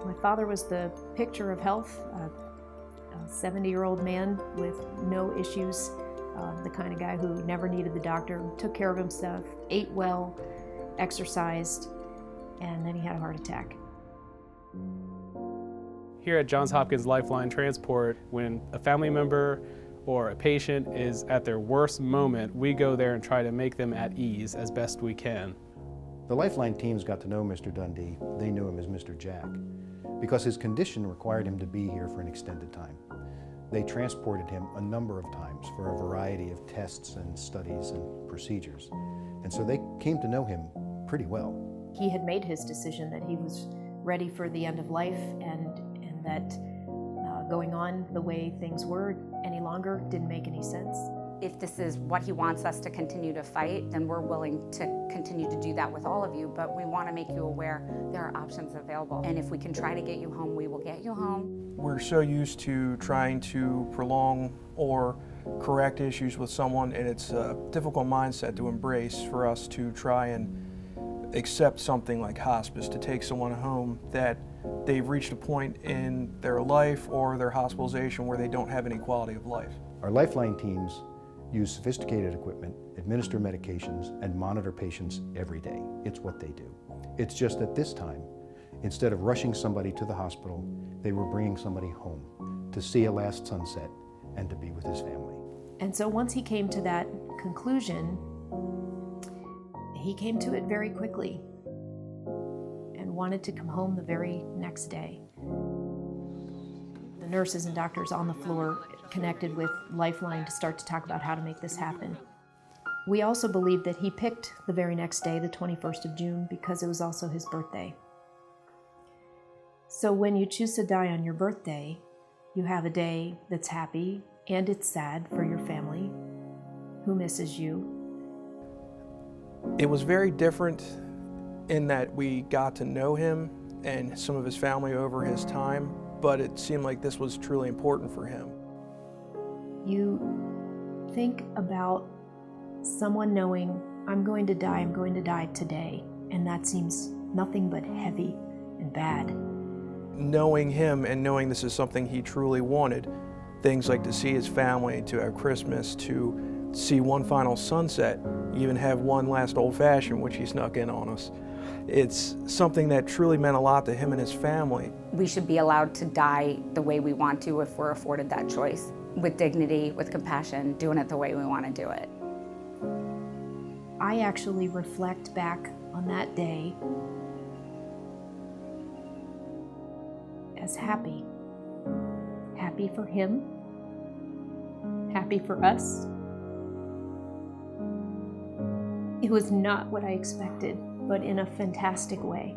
My father was the picture of health, a 70-year-old man with no issues, the kind of guy who never needed the doctor, took care of himself, ate well, exercised, and then he had a heart attack. Here at Johns Hopkins Lifeline Transport, when a family member or a patient is at their worst moment, we go there and try to make them at ease as best we can. The Lifeline teams got to know Mr. Dundee. They knew him as Mr. Jack because his condition required him to be here for an extended time. They transported him a number of times for a variety of tests and studies and procedures. And so they came to know him pretty well. He had made his decision that he was ready for the end of life and that going on the way things were any longer didn't make any sense. If this is what he wants us to continue to fight, then we're willing to continue to do that with all of you, but we want to make you aware there are options available. And if we can try to get you home, we will get you home. We're so used to trying to prolong or correct issues with someone, and it's a difficult mindset to embrace for us to try and accept something like hospice, to take someone home that they've reached a point in their life or their hospitalization where they don't have any quality of life. Our Lifeline teams use sophisticated equipment, administer medications, and monitor patients every day. It's what they do. It's just that this time, instead of rushing somebody to the hospital, they were bringing somebody home to see a last sunset and to be with his family. And so once he came to that conclusion, he came to it very quickly and wanted to come home the very next day. The nurses and doctors on the floor connected with Lifeline to start to talk about how to make this happen. We also believe that he picked the very next day, the 21st of June, because it was also his birthday. So when you choose to die on your birthday, you have a day that's happy and it's sad for your family who misses you. It was very different in that we got to know him and some of his family over his time, but it seemed like this was truly important for him. You think about someone knowing, I'm going to die today, and that seems nothing but heavy and bad. Knowing him and knowing this is something he truly wanted, things like to see his family, to have Christmas, to see one final sunset, even have one last old-fashioned, which he snuck in on us. It's something that truly meant a lot to him and his family. We should be allowed to die the way we want to if we're afforded that choice, with dignity, with compassion, doing it the way we want to do it. I actually reflect back on that day as happy. Happy for him, happy for us. It was not what I expected, but in a fantastic way.